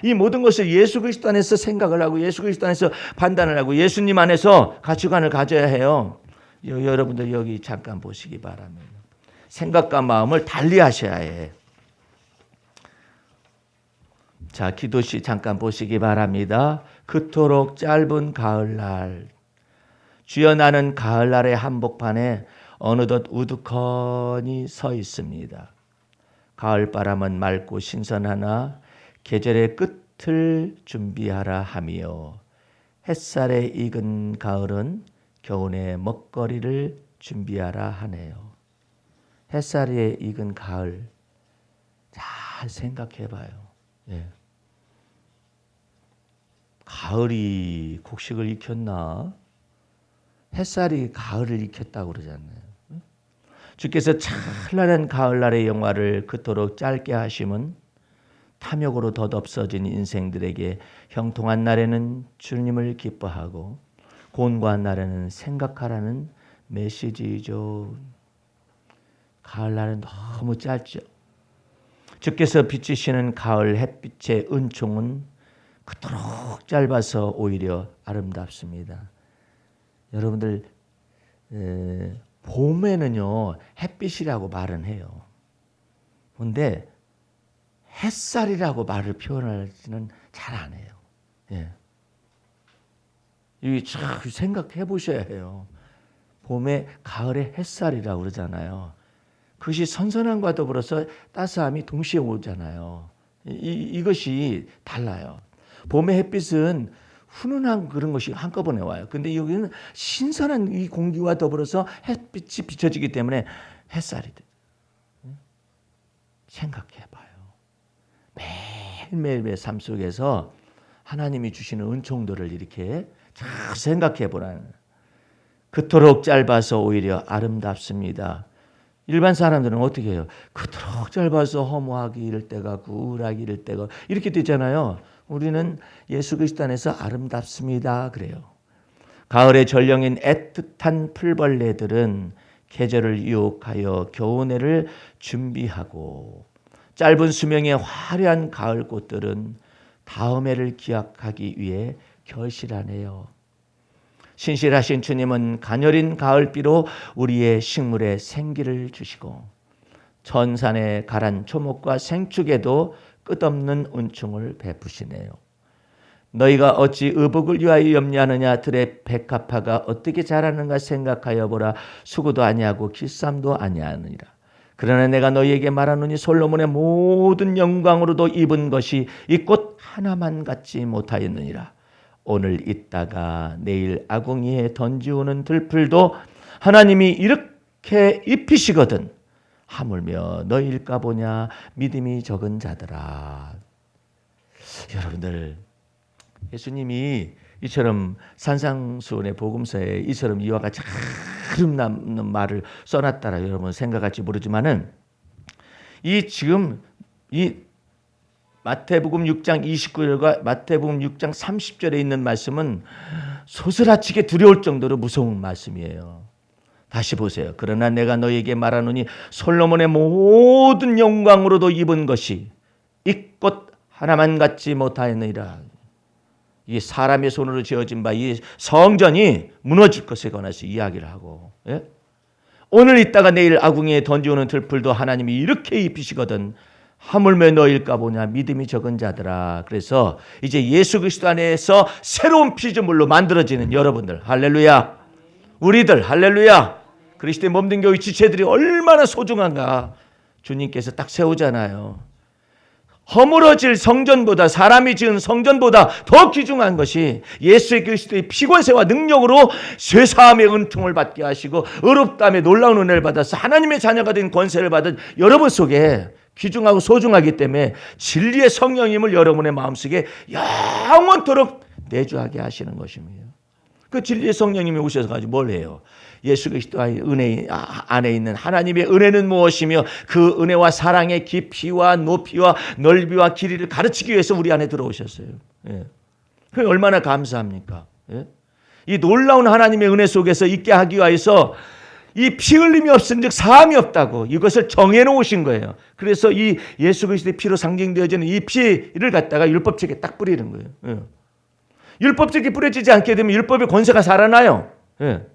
이 모든 것을 예수 그리스도 안에서 생각을 하고 예수 그리스도 안에서 판단을 하고 예수님 안에서 가치관을 가져야 해요. 여러분들 여기 잠깐 보시기 바랍니다. 생각과 마음을 달리 하셔야 해. 자, 기도시 잠깐 보시기 바랍니다. 그토록 짧은 가을날, 주여 나는 가을날의 한복판에 어느덧 우두커니 서 있습니다. 가을바람은 맑고 신선하나 계절의 끝을 준비하라 하며 햇살에 익은 가을은 겨우내 먹거리를 준비하라 하네요. 햇살에 익은 가을 잘 생각해 봐요. 예. 가을이 곡식을 익혔나? 햇살이 가을을 익혔다고 그러잖아요. 주께서 찬란한 가을날의 영화를 그토록 짧게 하심은 탐욕으로 덧없어진 인생들에게 형통한 날에는 주님을 기뻐하고 곤고한 날에는 생각하라는 메시지죠. 가을날은 너무 짧죠. 주께서 비추시는 가을 햇빛의 은총은 그토록 짧아서 오히려 아름답습니다. 여러분들 봄에는요 햇빛이라고 말은 해요. 그런데 햇살이라고 말을 표현하지는 잘 안 해요. 예. 이 참 생각해 보셔야 해요. 봄에 가을에 햇살이라고 그러잖아요. 그것이 선선함과 더불어서 따스함이 동시에 오잖아요. 이것이 달라요. 봄의 햇빛은 훈훈한 그런 것이 한꺼번에 와요. 근데 여기는 신선한 이 공기와 더불어서 햇빛이 비춰지기 때문에 햇살이 돼요. 생각해 봐요. 매일매일의 삶 속에서 하나님이 주시는 은총들을 이렇게 잘 생각해 보라는. 그토록 짧아서 오히려 아름답습니다. 일반 사람들은 어떻게 해요? 그토록 짧아서 허무하기 이를 때가 우울하기 이를 때가 이렇게 되잖아요. 우리는 예수 그리스도 안에서 아름답습니다. 그래요. 가을의 전령인 애틋한 풀벌레들은 계절을 유혹하여 겨우내를 준비하고 짧은 수명의 화려한 가을 꽃들은 다음 해를 기약하기 위해 결실하네요. 신실하신 주님은 가녀린 가을비로 우리의 식물에 생기를 주시고 전산의 가란 초목과 생축에도 끝없는 은총을 베푸시네요. 너희가 어찌 의복을 위하여 염려하느냐. 들의 백합화가 어떻게 자라는가 생각하여 보라. 수고도 아니하고 길쌈도 아니하느니라. 그러나 내가 너희에게 말하노니 솔로몬의 모든 영광으로도 입은 것이 이 꽃 하나만 갖지 못하였느니라. 오늘 있다가 내일 아궁이에 던지우는 들풀도 하나님이 이렇게 입히시거든 하물며 너희일까 보냐. 믿음이 적은 자들아. 여러분들, 예수님이 이처럼 산상수훈의 복음서에 이처럼 이와 같이 아름다운 말을 써놨다라 여러분 생각할지 모르지만은 지금 마태복음 6장 29절과 마태복음 6장 30절에 있는 말씀은 소스라치게 두려울 정도로 무서운 말씀이에요. 다시 보세요. 그러나 내가 너희에게 말하노니 솔로몬의 모든 영광으로도 입은 것이 이 꽃 하나만 갖지 못하였느니라. 이 사람의 손으로 지어진 바 이 성전이 무너질 것에 관해서 이야기를 하고, 예? 오늘 있다가 내일 아궁이에 던지오는 들풀도 하나님이 이렇게 입히시거든 하물며 너일까 보냐. 믿음이 적은 자들아. 그래서 이제 예수 그리스도 안에서 새로운 피조물로 만들어지는 여러분들, 할렐루야. 우리들, 할렐루야. 그리스도의 몸된 교회 지체들이 얼마나 소중한가 주님께서 딱 세우잖아요. 허물어질 성전보다, 사람이 지은 성전보다 더 귀중한 것이 예수의 그리스도의 피권세와 능력으로 쇠사함의 은총을 받게 하시고 의롭다함에 놀라운 은혜를 받아서 하나님의 자녀가 된 권세를 받은 여러분 속에 귀중하고 소중하기 때문에 진리의 성령님을 여러분의 마음속에 영원토록 내주하게 하시는 것입니다. 그 진리의 성령님이 오셔서 가지고 뭘 해요? 예수 그리스도의 은혜 안에 있는 하나님의 은혜는 무엇이며 그 은혜와 사랑의 깊이와 높이와 넓이와 길이를 가르치기 위해서 우리 안에 들어오셨어요. 예. 그게 얼마나 감사합니까? 예? 이 놀라운 하나님의 은혜 속에서 있게 하기 위해서 이 피 흘림이 없은즉 사함이 없다고 이것을 정해놓으신 거예요. 그래서 이 예수 그리스도의 피로 상징되어지는 이 피를 갖다가 율법책에 딱 뿌리는 거예요. 예. 율법책이 뿌려지지 않게 되면 율법의 권세가 살아나요. 예.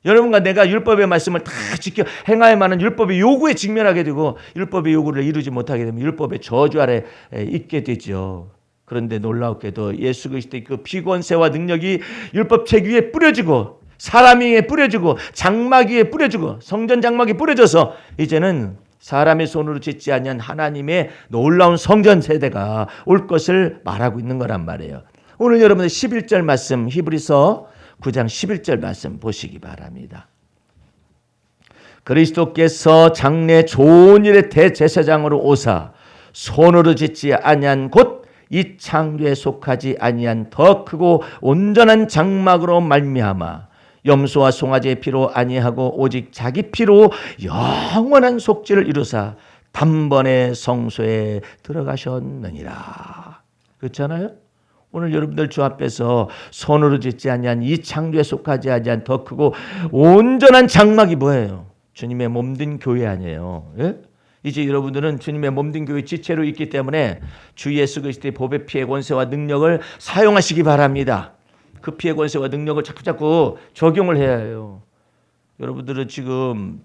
여러분과 내가 율법의 말씀을 다 지켜 행하야만은 율법의 요구에 직면하게 되고 율법의 요구를 이루지 못하게 되면 율법의 저주 아래 있게 되죠. 그런데 놀랍게도 예수 그리스도의 그 피권세와 능력이 율법책 위에 뿌려지고 사람 위에 뿌려지고 장막 위에 뿌려지고 성전 장막에 뿌려져서 이제는 사람의 손으로 짓지 아니한 하나님의 놀라운 성전 세대가 올 것을 말하고 있는 거란 말이에요. 오늘 여러분의 11절 말씀 히브리서 9장 11절 말씀 보시기 바랍니다. 그리스도께서 장래 좋은 일의 대제사장으로 오사 손으로 짓지 아니한 곧 이 창조에 속하지 아니한 더 크고 온전한 장막으로 말미암아 염소와 송아지의 피로 아니하고 오직 자기 피로 영원한 속죄를 이루사 단번에 성소에 들어가셨느니라. 그렇잖아요? 오늘 여러분들 주 앞에서 손으로 짓지 아니한 이 창조에 속하지 아니한 더 크고 온전한 장막이 뭐예요? 주님의 몸된 교회 아니에요. 예? 이제 여러분들은 주님의 몸된 교회 지체로 있기 때문에 주 예수 그리스도의 보배 피의 권세와 능력을 사용하시기 바랍니다. 그 피의 권세와 능력을 자꾸 적용을 해야 해요. 여러분들은 지금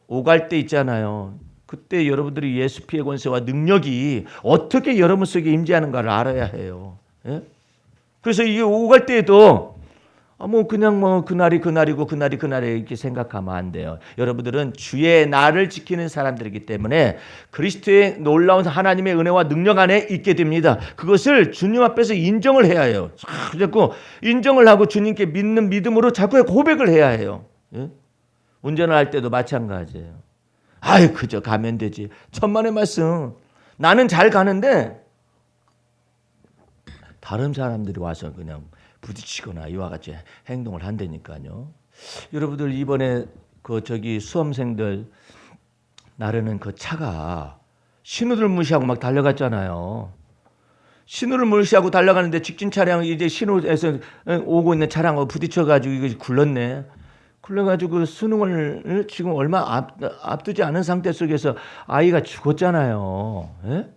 오갈 때 있잖아요. 그때 여러분들이 예수 피의 권세와 능력이 어떻게 여러분 속에 임재하는가를 알아야 해요. 예? 그래서 이게 오갈 때에도 그냥 그날이고 그날이 이렇게 생각하면 안 돼요. 여러분들은 주의 날을 지키는 사람들이기 때문에 그리스도의 놀라운 하나님의 은혜와 능력 안에 있게 됩니다. 그것을 주님 앞에서 인정을 해야 해요. 자꾸 인정을 하고 주님께 믿는 믿음으로 자꾸 고백을 해야 해요. 예? 운전을 할 때도 마찬가지예요. 그저 가면 되지. 천만의 말씀. 나는 잘 가는데 다른 사람들이 와서 그냥 부딪히거나 이와 같이 행동을 한다니까요. 여러분들 이번에 수험생들 나르는 그 차가 신호를 무시하고 막 달려갔잖아요. 신호를 무시하고 달려가는데 직진 차량이 이제 신호에서 오고 있는 차량하고 부딪혀가지고 이거 굴렀네. 굴러가지고 수능을 지금 얼마 앞두지 않은 상태 속에서 아이가 죽었잖아요. 예?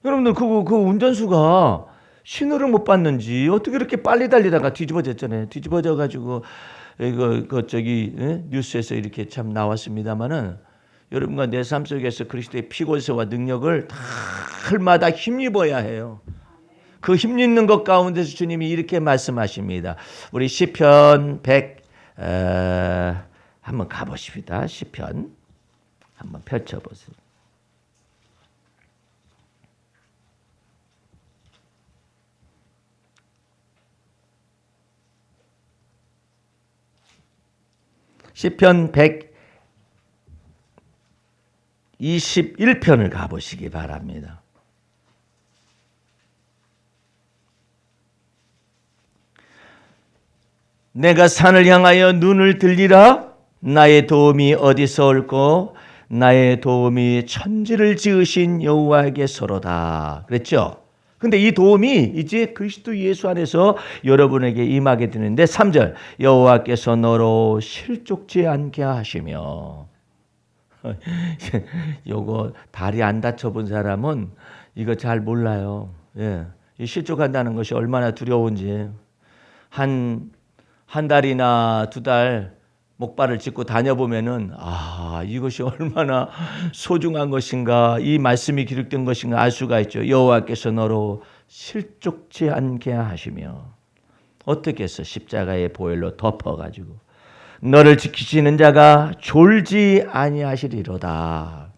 여러분들 그 운전수가 신호를 못 봤는지 어떻게 이렇게 빨리 달리다가 뒤집어졌잖아요. 뒤집어져가지고 뉴스에서 이렇게 참 나왔습니다만은 여러분과 내 삶 속에서 그리스도의 피권세와 능력을 날마다 힘입어야 해요. 그 힘입는 것 가운데서 주님이 이렇게 말씀하십니다. 우리 시편 100 한번 가보십니다. 시편 한번 펼쳐보세요. 시편 121편을 가보시기 바랍니다. 내가 산을 향하여 눈을 들리라. 나의 도움이 어디서 올꼬? 나의 도움이 천지를 지으신 여호와에게서로다. 그랬죠? 근데 이 도움이 이제 그리스도 예수 안에서 여러분에게 임하게 되는데 3절 여호와께서 너로 실족지 않게 하시며 요거 다리 안 다쳐본 사람은 이거 잘 몰라요. 예. 이 실족한다는 것이 얼마나 두려운지 한 달이나 2달 목발을 짚고 다녀보면은 이것이 얼마나 소중한 것인가 이 말씀이 기록된 것인가 알 수가 있죠. 여호와께서 너로 실족지 않게 하시며 어떻게 해서 십자가의 보혈로 덮어가지고 너를 지키시는 자가 졸지 아니하시리로다.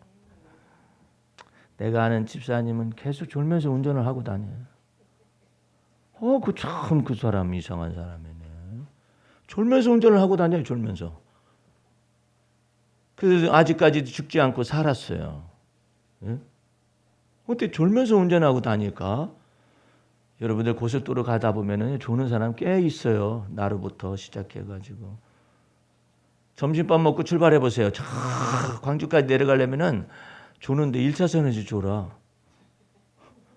내가 아는 집사님은 계속 졸면서 운전을 하고 다녀요. 그 사람 이상한 사람이네. 졸면서 운전을 하고 다녀요. 졸면서. 그래서 아직까지도 죽지 않고 살았어요. 예? 어떻게 졸면서 운전하고 다닐까? 여러분들 고속도로 가다 보면은 조는 사람 꽤 있어요. 나루부터 시작해가지고. 점심밥 먹고 출발해 보세요. 광주까지 내려가려면은 조는데 1차선에서 졸아.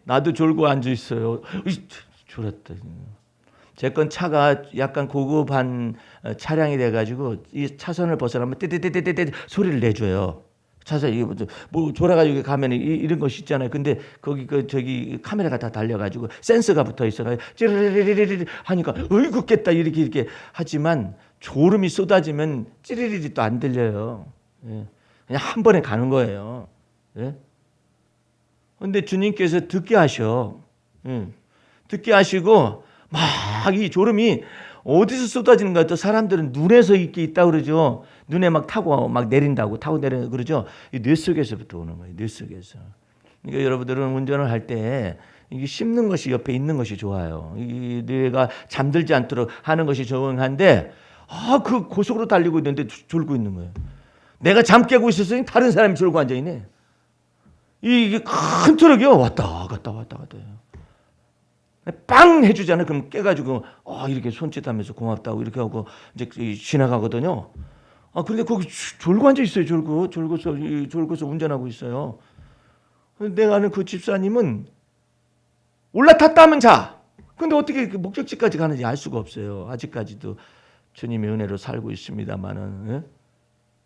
나도 졸고 앉아 있어요. 졸았다. 제 건 차가 약간 고급한 차량이 돼가지고 이 차선을 벗어나면 띠띠띠띠띠 소리를 내줘요. 차선 이게 뭐 졸아가지고 가면 이런 것이 있잖아요. 근데 거기 저기 카메라가 다 달려가지고 센서가 붙어 있어가지고 찌르르르르 하니까 겠다 이렇게 하지만 졸음이 쏟아지면 찌르르르 또 안 들려요. 예. 그냥 한 번에 가는 거예요. 예. 근데 주님께서 듣게 하셔. 듣게 하시고 막 이 졸음이 어디서 쏟아지는가 또 사람들은 눈에서 이렇게 있다 그러죠. 눈에 막 타고 막 내린다고 타고 내려 그러죠. 이 뇌 속에서부터 오는 거예요. 뇌 속에서. 그러니까 여러분들은 운전을 할 때 이게 씹는 것이 옆에 있는 것이 좋아요. 이 뇌가 잠들지 않도록 하는 것이 좋은데 그 고속으로 달리고 있는데 졸고 있는 거예요. 내가 잠 깨고 있었으니 다른 사람이 졸고 앉아 있네. 이게 큰 트럭이요. 왔다 갔다. 빵 해주잖아요. 그럼 깨가지고 이렇게 손짓하면서 고맙다고 이렇게 하고 이제 지나가거든요. 근데 거기 졸고 앉아 있어요. 졸고서 운전하고 있어요. 내가 아는 그 집사님은 올라탔다 하면 자. 근데 어떻게 그 목적지까지 가는지 알 수가 없어요. 아직까지도 주님의 은혜로 살고 있습니다만은, 예?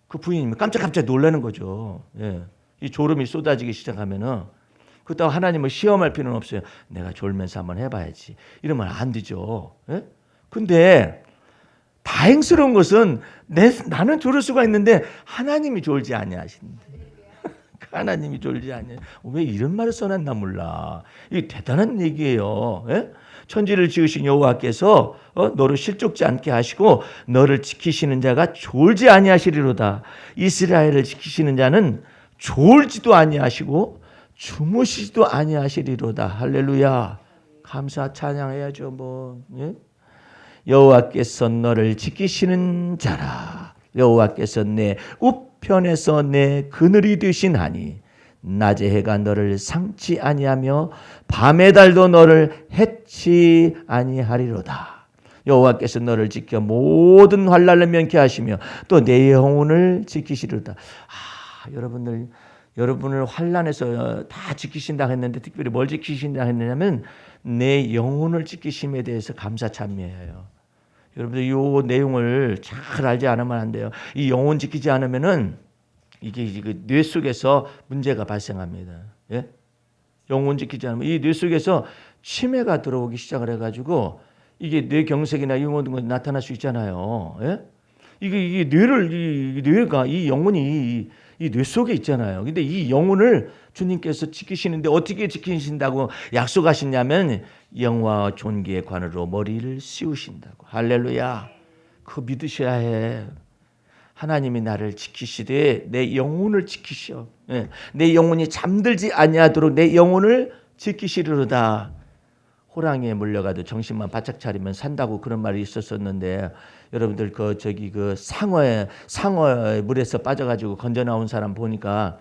그 부인이 깜짝깜짝 놀라는 거죠. 예. 이 졸음이 쏟아지기 시작하면은 그렇다고 하나님을 시험할 필요는 없어요. 내가 졸면서 한번 해봐야지. 이러면 안 되죠. 예? 근데 다행스러운 것은 나는 졸을 수가 있는데 하나님이 졸지 아니하신대. 하나님이 졸지 아니하. 왜 이런 말을 써놨나 몰라. 이게 대단한 얘기예요. 예? 천지를 지으신 여호와께서 너를 실족지 않게 하시고 너를 지키시는 자가 졸지 아니하시리로다. 이스라엘을 지키시는 자는 졸지도 아니하시고 주무시지도 아니하시리로다. 할렐루야. 감사 찬양해야죠. 뭐. 예? 여호와께서 너를 지키시는 자라. 여호와께서 내 우편에서 내 그늘이 되시나니 낮의 해가 너를 상치 아니하며 밤의 달도 너를 해치 아니하리로다. 여호와께서 너를 지켜 모든 환난을 면케 하시며 또 내 영혼을 지키시리로다. 여러분을 환난에서 다 지키신다 했는데 특별히 뭘 지키신다 했느냐면 내 영혼을 지키심에 대해서 감사 참여해요. 여러분들 이 내용을 잘 알지 않으면 안 돼요. 이 영혼 지키지 않으면은 이게 뇌 속에서 문제가 발생합니다. 예? 영혼 지키지 않으면 이 뇌 속에서 치매가 들어오기 시작을 해가지고 이게 뇌경색이나 이런 거 나타날 수 있잖아요. 예? 이게 뇌가 이 영혼이 이 뇌 속에 있잖아요. 근데 이 영혼을 주님께서 지키시는데 어떻게 지키신다고 약속하시냐면 영화와 존귀의 관으로 머리를 씌우신다고. 할렐루야. 그거 믿으셔야 해. 하나님이 나를 지키시되 내 영혼을 지키시오. 예. 내 영혼이 잠들지 아니하도록 내 영혼을 지키시리로다. 호랑이에 물려가도 정신만 바짝 차리면 산다고 그런 말이 있었었는데 여러분들 그 상어의 물에서 빠져가지고 건져 나온 사람 보니까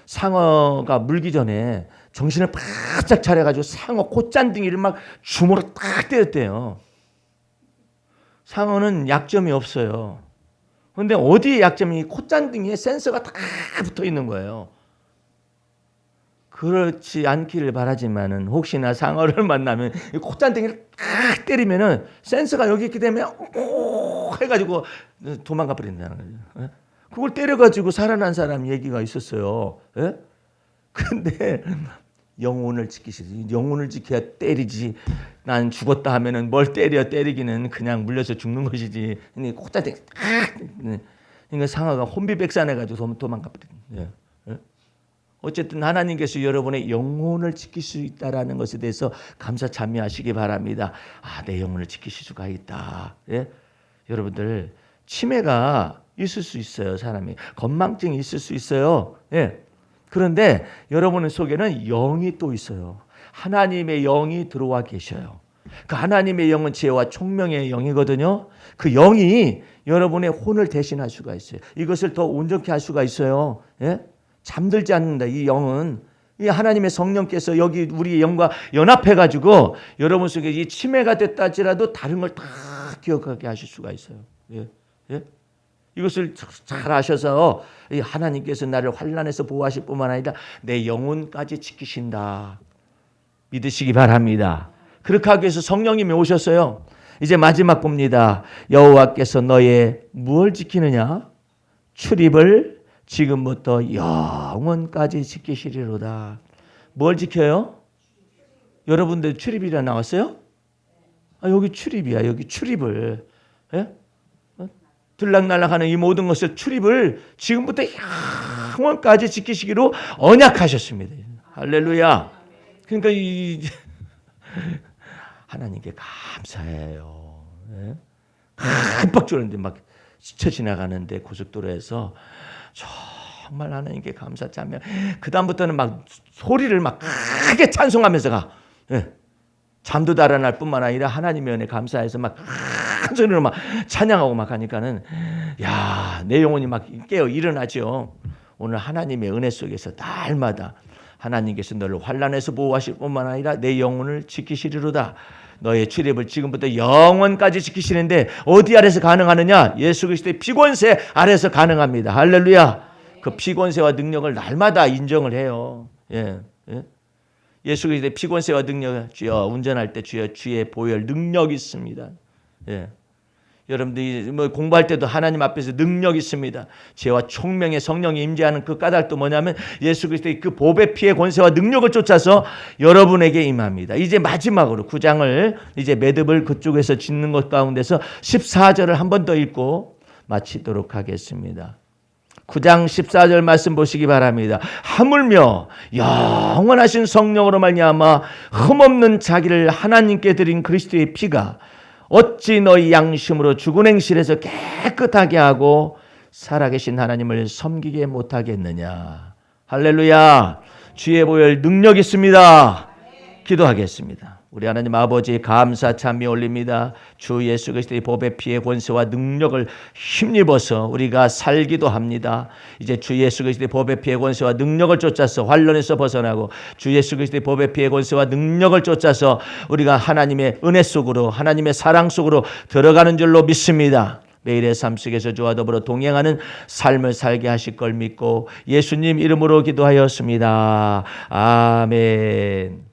상어가 물기 전에 정신을 바짝 차려가지고 상어 콧잔등이를 막 주먹으로 딱 때렸대요. 상어는 약점이 없어요. 그런데 어디에 약점이 콧잔등이에 센서가 다 붙어 있는 거예요. 그렇지 않기를 바라지만은 혹시나 상어를 만나면 콧잔등이를 딱 때리면은 센서가 여기 있게 되면 오 해가지고 도망가 버린다는 거죠. 그걸 때려가지고 살아난 사람 얘기가 있었어요. 예? 근데 영혼을 지키시지. 영혼을 지켜야 때리지. 난 죽었다 하면은 뭘 때리기는 그냥 물려서 죽는 것이지. 콧잔등이 딱. 그러니까 상어가 혼비백산해가지고 도망가 버린. 예. 어쨌든 하나님께서 여러분의 영혼을 지킬 수 있다라는 것에 대해서 감사 참여하시기 바랍니다. 내 영혼을 지키실 수가 있다. 예? 여러분들 치매가 있을 수 있어요. 사람이 건망증이 있을 수 있어요. 예. 그런데 여러분 속에는 영이 또 있어요. 하나님의 영이 들어와 계셔요. 그 하나님의 영은 지혜와 총명의 영이거든요. 그 영이 여러분의 혼을 대신할 수가 있어요. 이것을 더 온전케 할 수가 있어요. 예? 잠들지 않는다. 이 영은 이 하나님의 성령께서 여기 우리의 영과 연합해가지고 여러분 속에 이 치매가 됐다 할지라도 다른 걸 다 기억하게 하실 수가 있어요. 예? 예? 이것을 잘 아셔서 이 하나님께서 나를 환난에서 보호하실 뿐만 아니라 내 영혼까지 지키신다. 믿으시기 바랍니다. 그렇게 하기 위해서 성령님이 오셨어요. 이제 마지막 봅니다. 여호와께서 너의 무엇을 지키느냐? 출입을 지금부터 영원까지 지키시리로다. 뭘 지켜요? 여러분들 출입이라 나왔어요? 여기 출입이야. 여기 출입을. 예? 들락날락하는 이 모든 것을 출입을 지금부터 영원까지 지키시기로 언약하셨습니다. 할렐루야. 그러니까 하나님께 감사해요. 예? 깜빡 졸는데 막 스쳐 지나가는데 고속도로에서 정말 하나님께 감사 참여. 그 다음부터는 막 소리를 막 크게 찬송하면서 가. 예. 잠도 달아날 뿐만 아니라 하나님의 은혜 감사해서 막 큰 소리로 막 찬양하고 막 하니까는 내 영혼이 막 깨어 일어나죠. 오늘 하나님의 은혜 속에서 날마다 하나님께서 너를 환난에서 보호하실 뿐만 아니라 내 영혼을 지키시리로다. 너의 출입을 지금부터 영원까지 지키시는데 어디 아래서 가능하느냐? 예수 그리스도의 피권세 아래서 가능합니다. 할렐루야. 그 피권세와 능력을 날마다 인정을 해요. 예. 예? 예수 그리스도의 피권세와 능력, 주여 운전할 때 주여 주의 보혈 능력이 있습니다. 예. 여러분들이 뭐 공부할 때도 하나님 앞에서 능력이 있습니다. 죄와 총명의 성령이 임재하는 그 까닭도 뭐냐면 예수 그리스도의 그 보배 피의 권세와 능력을 쫓아서 여러분에게 임합니다. 이제 마지막으로 9장을 이제 매듭을 그쪽에서 짓는 것 가운데서 14절을 한 번 더 읽고 마치도록 하겠습니다. 9장 14절 말씀 보시기 바랍니다. 하물며 영원하신 성령으로 말미암아 흠없는 자기를 하나님께 드린 그리스도의 피가 어찌 너희 양심으로 죽은 행실에서 깨끗하게 하고 살아계신 하나님을 섬기게 못하겠느냐. 할렐루야. 주의 보혈 능력 있습니다. 기도하겠습니다. 우리 하나님 아버지 감사 찬미 올립니다. 주 예수 그리스도의 보배 피의 권세와 능력을 힘입어서 우리가 살기도 합니다. 이제 주 예수 그리스도의 보배 피의 권세와 능력을 쫓아서 환란에서 벗어나고 주 예수 그리스도의 보배 피의 권세와 능력을 쫓아서 우리가 하나님의 은혜 속으로 하나님의 사랑 속으로 들어가는 줄로 믿습니다. 매일의 삶 속에서 주와 더불어 동행하는 삶을 살게 하실 걸 믿고 예수님 이름으로 기도하였습니다. 아멘.